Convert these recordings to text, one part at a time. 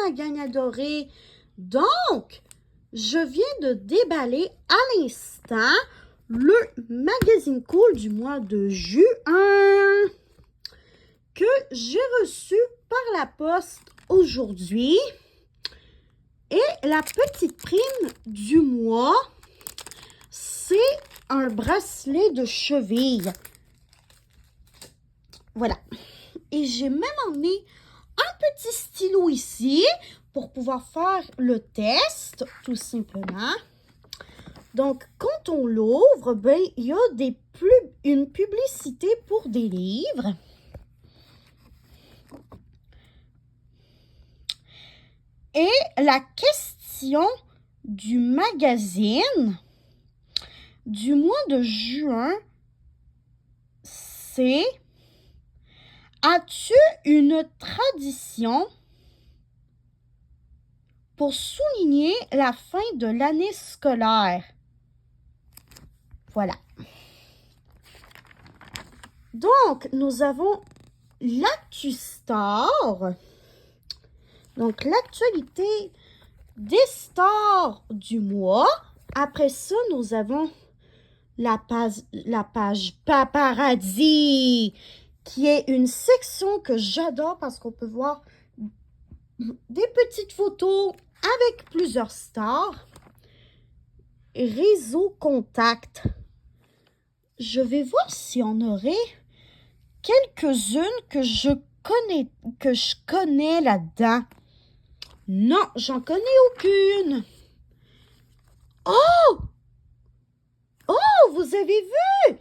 ma gang adorée. Donc, je viens de déballer à l'instant le magazine cool du mois de juin que j'ai reçu par la poste aujourd'hui. Et la petite prime du mois, c'est un bracelet de cheville. Voilà. Et j'ai même emmené un petit stylo ici pour pouvoir faire le test, tout simplement. Donc, quand on l'ouvre, ben, il y a une publicité pour des livres. Et la question du magazine du mois de juin, c'est: as-tu une tradition pour souligner la fin de l'année scolaire? Voilà. Donc, nous avons l'ActuStar. Donc, l'actualité des stars du mois. Après ça, nous avons la page Paparazzi, qui est une section que j'adore parce qu'on peut voir des petites photos avec plusieurs stars. Réseau contact. Je vais voir s'il y en aurait quelques-unes que je connais là-dedans. Non, j'en connais aucune. Oh! Oh, vous avez vu?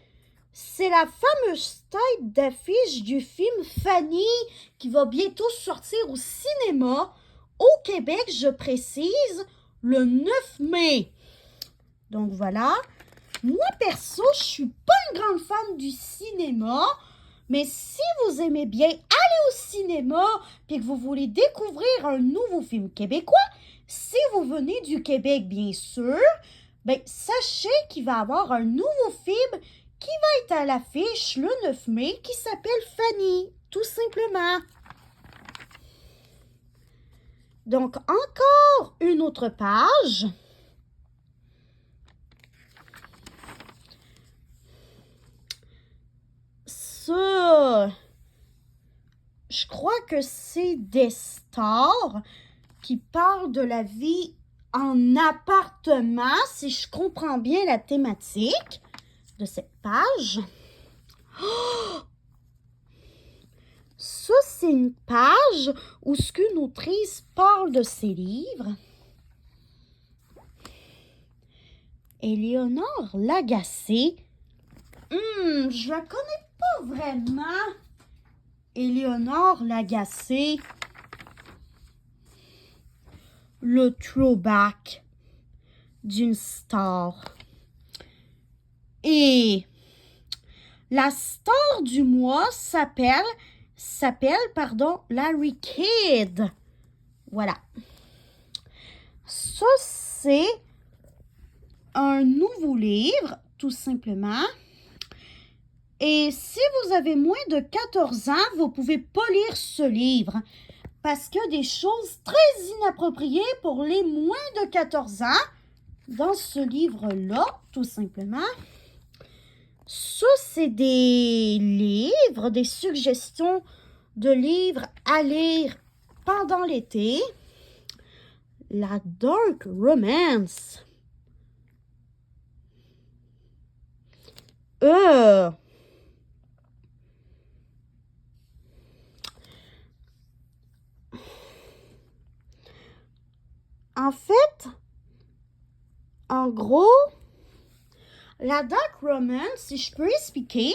C'est la fameuse tête d'affiche du film Fanny qui va bientôt sortir au cinéma au Québec, je précise, le 9 mai. Donc voilà. Moi, perso, je suis pas une grande fan du cinéma, mais si vous aimez bien aller au cinéma et que vous voulez découvrir un nouveau film québécois, si vous venez du Québec, bien sûr, ben, sachez qu'il va y avoir un nouveau film qui va être à l'affiche le 9 mai qui s'appelle Fanny, tout simplement. Donc, encore une autre page. Ça, je crois que c'est des stars qui parlent de la vie en appartement, si je comprends bien la thématique de cette page. Oh! Ça, c'est une page où ce qu'une autrice parle de ses livres. Éléonore Lagacé. Je la connais pas vraiment. Éléonore Lagacé. Le throwback d'une star. Et la star du mois s'appelle Larry Kidd. Voilà. Ça, c'est un nouveau livre, tout simplement. Et si vous avez moins de 14 ans, vous ne pouvez pas lire ce livre parce qu'il y a des choses très inappropriées pour les moins de 14 ans dans ce livre-là, tout simplement. Ça, c'est des livres, des suggestions de livres à lire pendant l'été. La Dark Romance. En fait, en gros, la Dark Romance, si je peux expliquer,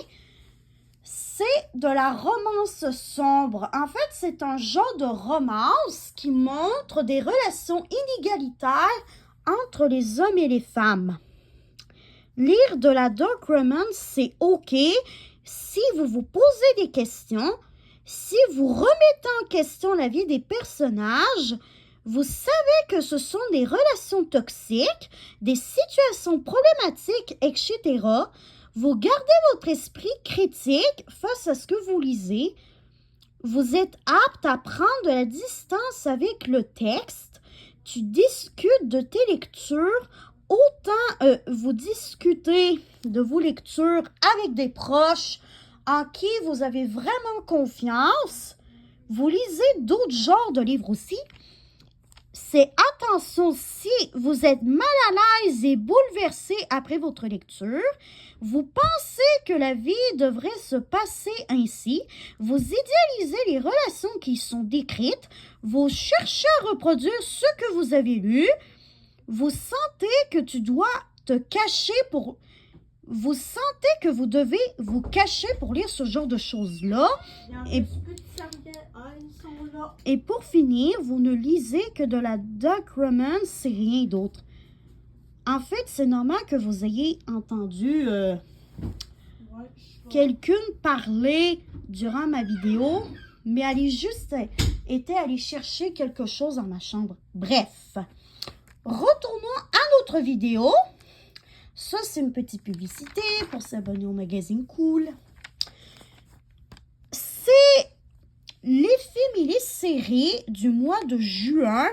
c'est de la romance sombre. En fait, c'est un genre de romance qui montre des relations inégalitaires entre les hommes et les femmes. Lire de la Dark Romance, c'est OK si vous vous posez des questions, si vous remettez en question la vie des personnages. Vous savez que ce sont des relations toxiques, des situations problématiques, etc. Vous gardez votre esprit critique face à ce que vous lisez. Vous êtes apte à prendre de la distance avec le texte. Tu discutes de tes lectures. Autant vous discutez de vos lectures avec des proches en qui vous avez vraiment confiance. Vous lisez d'autres genres de livres aussi. C'est attention, si vous êtes mal à l'aise et bouleversé après votre lecture, vous pensez que la vie devrait se passer ainsi, vous idéalisez les relations qui sont décrites, vous cherchez à reproduire ce que vous avez lu, vous sentez que tu dois te cacher pour... Vous sentez que vous devez vous cacher pour lire ce genre de choses-là. Et pour finir, vous ne lisez que de la dark romance et rien d'autre. En fait, c'est normal que vous ayez entendu quelqu'un parler durant ma vidéo, mais elle est juste était allée chercher quelque chose dans ma chambre. Bref, retournons à notre vidéo. Ça, c'est une petite publicité pour s'abonner au magazine Cool. C'est les films et les séries du mois de juin.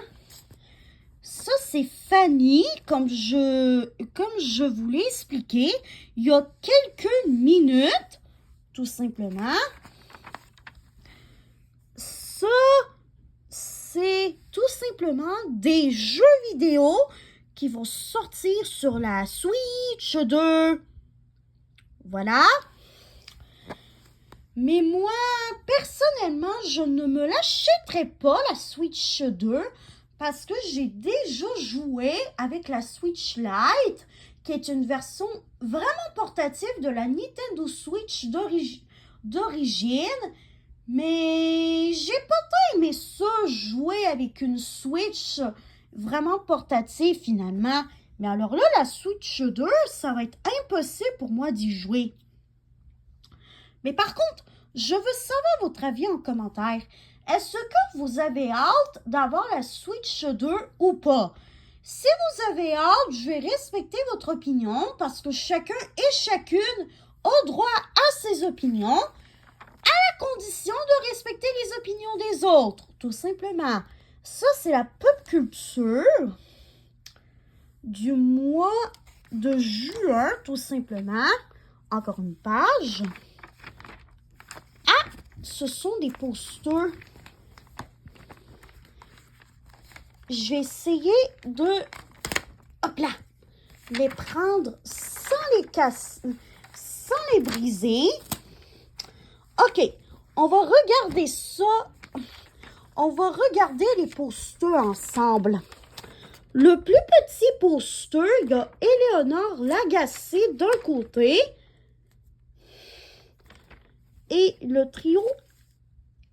Ça, c'est Fanny, comme je vous l'ai expliqué il y a quelques minutes, tout simplement. Ça, c'est tout simplement des jeux vidéo qui vont sortir sur la Switch 2. Voilà. Mais moi, personnellement, je ne me l'achèterai pas, la Switch 2, parce que j'ai déjà joué avec la Switch Lite, qui est une version vraiment portative de la Nintendo Switch d'origine. Mais j'ai pas tant aimé ça, jouer avec une Switch vraiment portative finalement. Mais alors là, la Switch 2, ça va être impossible pour moi d'y jouer. Mais par contre, je veux savoir votre avis en commentaire. Est-ce que vous avez hâte d'avoir la Switch 2 ou pas? Si vous avez hâte, je vais respecter votre opinion parce que chacun et chacune a droit à ses opinions, à condition de respecter les opinions des autres, tout simplement. Ça, c'est la pop culture du mois de juin, tout simplement. Encore une page. Ah, ce sont des posters. Je vais essayer de, hop là, les prendre sans les casser, sans les briser. OK, on va regarder ça. On va regarder les posters ensemble. Le plus petit poster, il y a Éléonore Lagacé d'un côté et le trio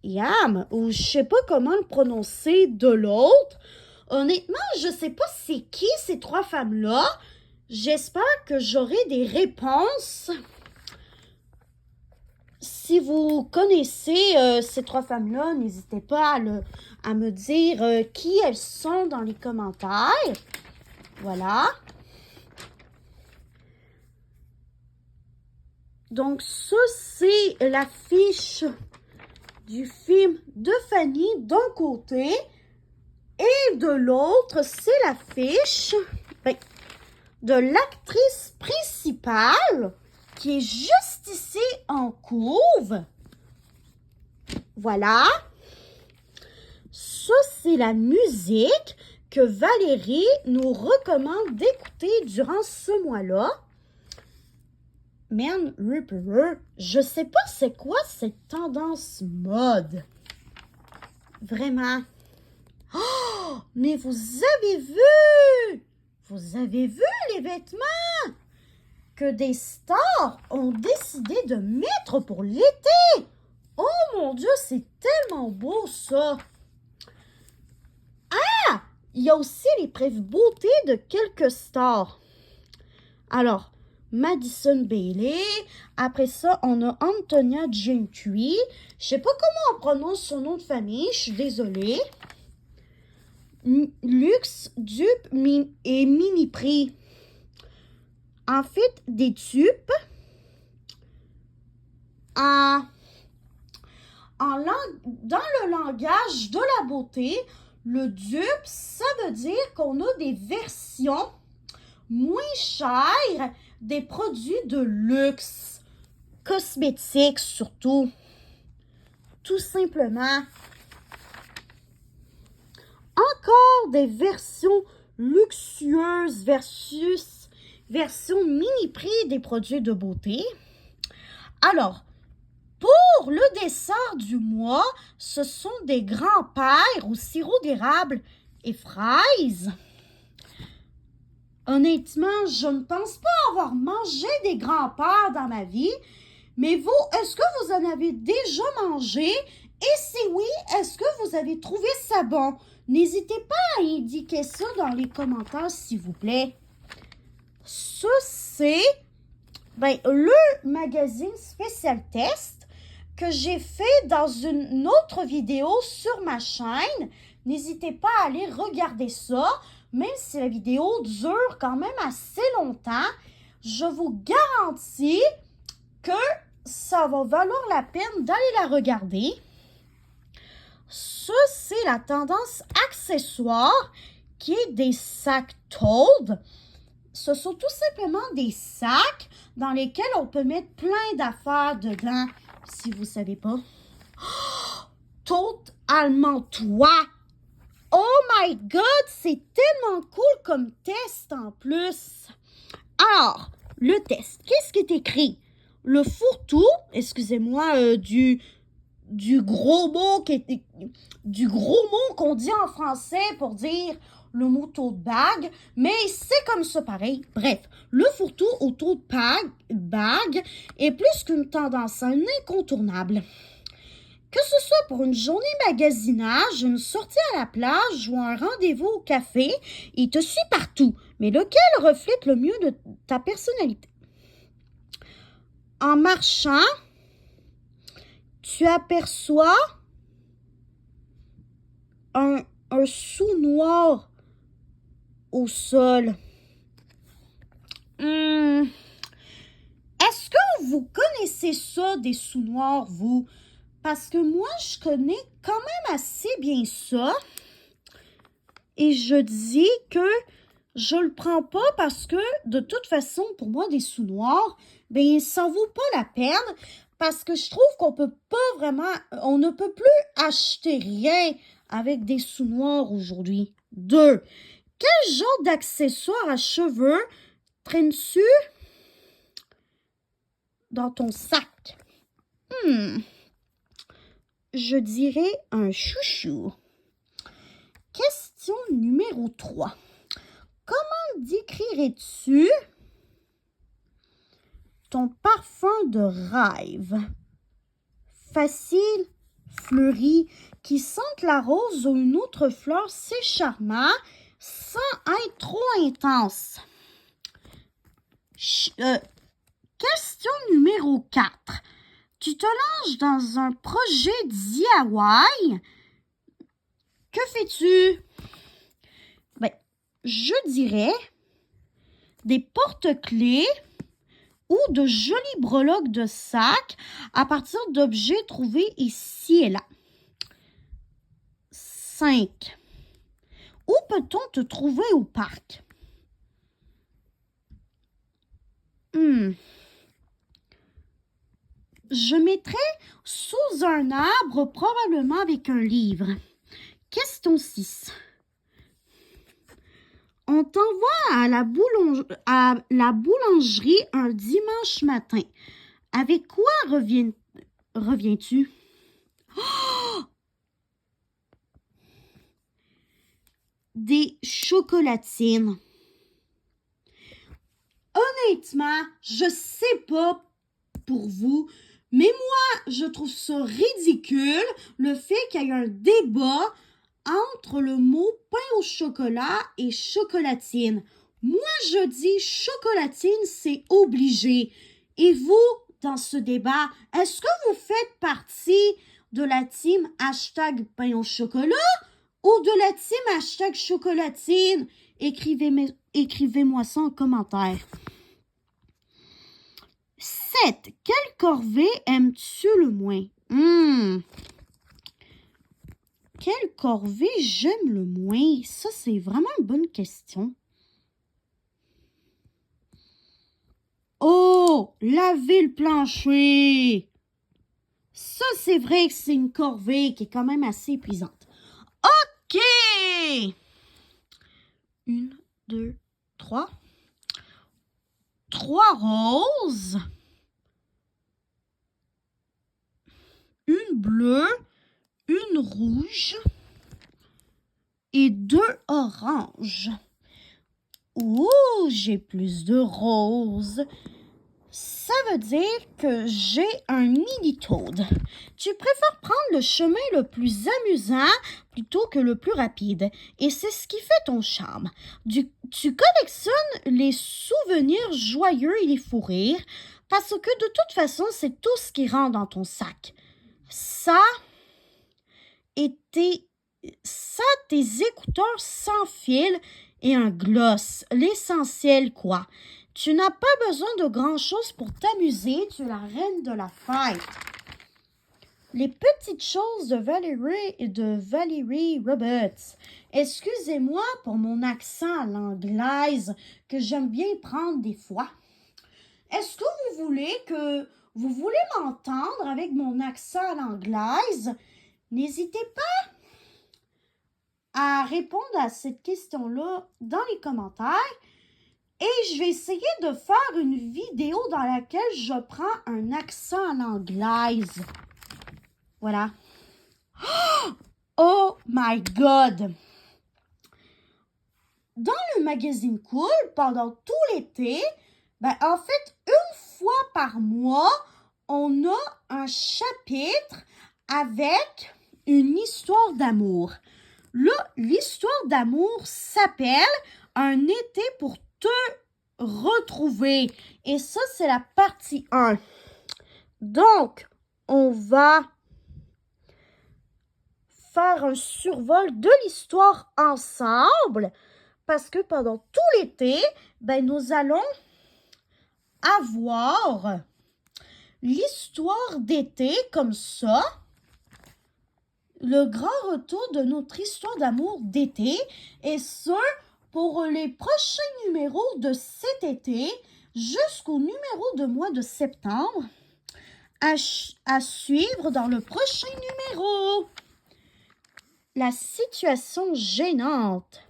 Yam, ou je sais pas comment le prononcer, de l'autre. Honnêtement, je sais pas c'est qui ces trois femmes-là. J'espère que j'aurai des réponses. Si vous connaissez ces trois femmes-là, n'hésitez pas à me dire qui elles sont dans les commentaires. Voilà. Donc, ça, c'est l'affiche du film de Fanny d'un côté. Et de l'autre, c'est l'affiche de l'actrice principale qui est juste ici en couve. Voilà. Ça, c'est la musique que Valérie nous recommande d'écouter durant ce mois-là. Man Reaper, je sais pas c'est quoi cette tendance mode. Vraiment. Oh, mais vous avez vu? Vous avez vu les vêtements que des stars ont décidé de mettre pour l'été? Oh mon Dieu, c'est tellement beau ça! Ah! Il y a aussi les prévus-beauté de quelques stars. Alors, Madison Bailey. Après ça, on a Antonia Gentry. Je sais pas comment on prononce son nom de famille, je suis désolée. Luxe, dupe et mini prix. En fait, des dupes. Dans le langage de la beauté, le dupe, ça veut dire qu'on a des versions moins chères des produits de luxe, cosmétiques surtout, tout simplement. Encore des versions luxueuses versus version mini-prix des produits de beauté. Alors, pour le dessert du mois, ce sont des grands-pères au sirop d'érable et fraises. Honnêtement, je ne pense pas avoir mangé des grands-pères dans ma vie, mais vous, est-ce que vous en avez déjà mangé? Et si oui, est-ce que vous avez trouvé ça bon? N'hésitez pas à indiquer ça dans les commentaires, s'il vous plaît. Ça, c'est le magazine spécial test que j'ai fait dans une autre vidéo sur ma chaîne. N'hésitez pas à aller regarder ça. Même si la vidéo dure quand même assez longtemps, je vous garantis que ça va valoir la peine d'aller la regarder. Ça, c'est la tendance accessoire qui est des sacs Told. Ce sont tout simplement des sacs dans lesquels on peut mettre plein d'affaires dedans, si vous ne savez pas. Totalement toi! Oh my God, c'est tellement cool comme test en plus. Alors, le test, qu'est-ce qui est écrit? Le fourre-tout, excusez-moi, du gros mot qu'on dit en français pour dire le mot tote bag, mais c'est comme ça pareil. Bref, le fourre-tout au tote bag est plus qu'une tendance, un incontournable. Que ce soit pour une journée magasinage, une sortie à la plage ou un rendez-vous au café, il te suit partout, mais lequel reflète le mieux de ta personnalité? En marchant, tu aperçois un sou noir au sol. Est-ce que vous connaissez ça, des sous noirs, vous? Parce que moi, je connais quand même assez bien ça. Et je dis que je le prends pas parce que, de toute façon, pour moi, des sous noirs, ça vaut pas la peine. Parce que je trouve qu'on peut pas vraiment, on ne peut plus acheter rien avec des sous noirs aujourd'hui. 2. Quel genre d'accessoires à cheveux traînes-tu dans ton sac? Je dirais un chouchou. Question numéro 3. Comment décrirais-tu ton parfum de rêve? Facile, fleuri, qui sente la rose ou une autre fleur, c'est charmant, sans être trop intense. Question numéro 4. Tu te lances dans un projet DIY. Que fais-tu? Je dirais des porte-clés ou de jolies breloques de sacs à partir d'objets trouvés ici et là. 5. Où peut-on te trouver au parc? Je mettrais sous un arbre, probablement avec un livre. Question 6. On t'envoie à la boulangerie un dimanche matin. Avec quoi reviens-tu? Oh! Des chocolatines. Honnêtement, je sais pas pour vous, mais moi, je trouve ça ridicule, le fait qu'il y ait un débat entre le mot pain au chocolat et chocolatine. Moi, je dis chocolatine, c'est obligé. Et vous, dans ce débat, est-ce que vous faites partie de la team hashtag pain au chocolat ou de la team hashtag chocolatine? Écrivez-moi ça en commentaire. 7. Quelle corvée aimes-tu le moins? Quelle corvée j'aime le moins? Ça, c'est vraiment une bonne question. Oh, laver le plancher! Ça, c'est vrai que c'est une corvée qui est quand même assez épuisante. OK! 1, 2, 3. 3 roses. Une bleue, une rouge et 2 oranges. Ouh, j'ai plus de roses. Ça veut dire que j'ai un mini-toad. Tu préfères prendre le chemin le plus amusant plutôt que le plus rapide. Et c'est ce qui fait ton charme. Tu collectionnes les souvenirs joyeux et les fous rires parce que de toute façon, c'est tout ce qui rentre dans ton sac. Ça et tes écouteurs sans fil et un gloss. L'essentiel, quoi. Tu n'as pas besoin de grand-chose pour t'amuser. Tu es la reine de la fête. Les petites choses de Valérie Roberts. Excusez-moi pour mon accent à l'anglaise que j'aime bien prendre des fois. Est-ce que vous voulez m'entendre avec mon accent à l'anglaise? N'hésitez pas à répondre à cette question-là dans les commentaires. Et je vais essayer de faire une vidéo dans laquelle je prends un accent à l'anglaise. Voilà. Oh my God! Dans le magazine Cool, pendant tout l'été, en fait, une fois par mois, on a un chapitre avec une histoire d'amour. Là, l'histoire d'amour s'appelle « Un été pour te retrouver ». Et ça, c'est la partie 1. Donc, on va faire un survol de l'histoire ensemble parce que pendant tout l'été, nous allons avoir l'histoire d'été comme ça. Le grand retour de notre histoire d'amour d'été et ce pour les prochains numéros de cet été jusqu'au numéro de mois de septembre à suivre dans le prochain numéro. La situation gênante.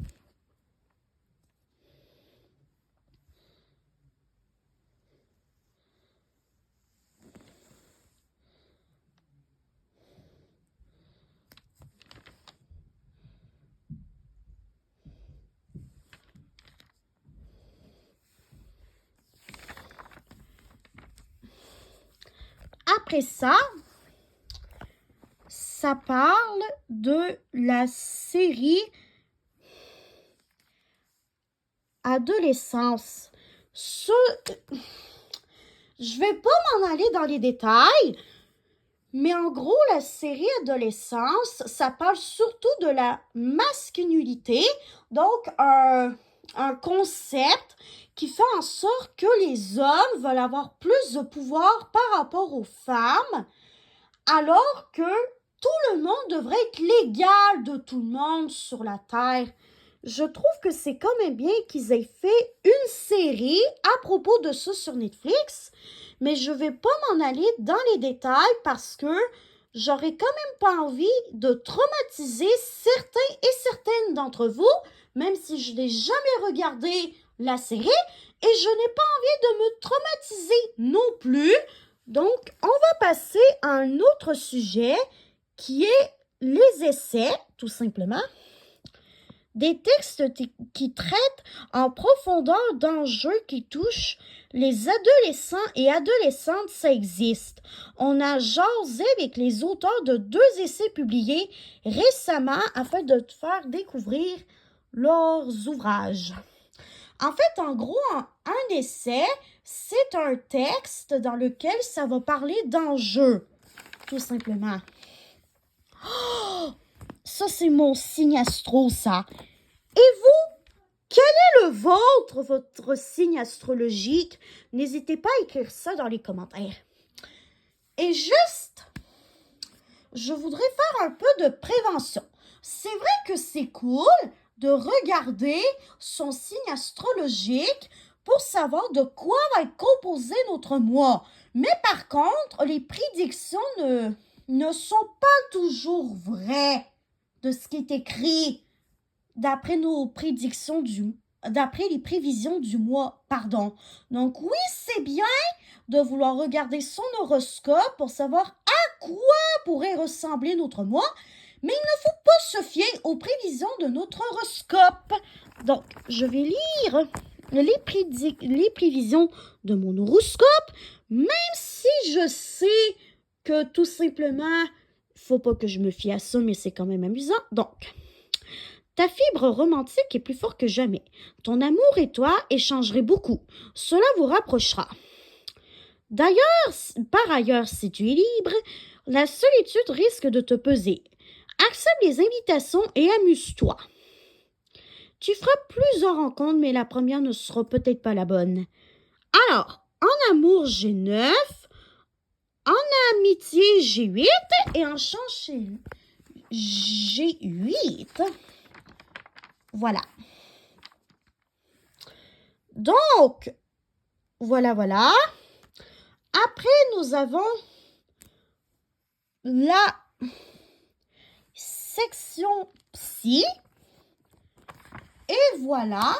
Après ça parle de la série Adolescence. Je vais pas m'en aller dans les détails, mais en gros, la série Adolescence, ça parle surtout de la masculinité, donc un concept qui fait en sorte que les hommes veulent avoir plus de pouvoir par rapport aux femmes, alors que tout le monde devrait être l'égal de tout le monde sur la Terre. Je trouve que c'est quand même bien qu'ils aient fait une série à propos de ça sur Netflix, mais je vais pas m'en aller dans les détails parce que j'aurais quand même pas envie de traumatiser certains et certaines d'entre vous, même si je n'ai jamais regardé la série, et je n'ai pas envie de me traumatiser non plus. Donc, on va passer à un autre sujet qui est les essais, tout simplement. Des textes qui traitent en profondeur d'enjeux qui touchent les adolescents et adolescentes, ça existe. On a jasé avec les auteurs de 2 essais publiés récemment afin de te faire découvrir leurs ouvrages. En fait, en gros, un essai, c'est un texte dans lequel ça va parler d'enjeux, tout simplement. Oh! Ça, c'est mon signe astro, ça. Et vous, quel est le vôtre, votre signe astrologique? N'hésitez pas à écrire ça dans les commentaires. Et juste je voudrais faire un peu de prévention. C'est vrai que c'est cool de regarder son signe astrologique pour savoir de quoi va être composé notre mois. Mais par contre, les prédictions ne sont pas toujours vraies de ce qui est écrit d'après d'après les prévisions du mois, pardon. Donc oui, c'est bien de vouloir regarder son horoscope pour savoir à quoi pourrait ressembler notre mois, mais il ne faut pas se fier aux prévisions de notre horoscope. Donc, je vais lire les prévisions de mon horoscope, même si je sais que tout simplement, faut pas que je me fie à ça, mais c'est quand même amusant. Donc, ta fibre romantique est plus forte que jamais. Ton amour et toi échangerez beaucoup. Cela vous rapprochera. Par ailleurs, si tu es libre, la solitude risque de te peser. Accepte les invitations et amuse-toi. Tu feras plusieurs rencontres, mais la première ne sera peut-être pas la bonne. Alors, en amour, j'ai 9, en amitié, j'ai 8 et en chance, j'ai 8. Voilà. Donc, voilà. Après, nous avons la section psy. Et voilà.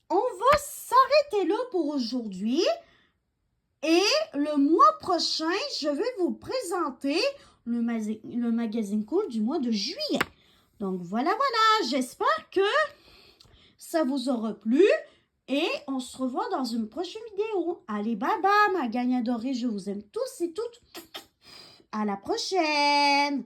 On va s'arrêter là pour aujourd'hui. Et le mois prochain, je vais vous présenter le magazine cool du mois de juillet. Donc voilà. J'espère que ça vous aura plu. Et on se revoit dans une prochaine vidéo. Allez, bye bye, ma gang adorée. Je vous aime tous et toutes. À la prochaine.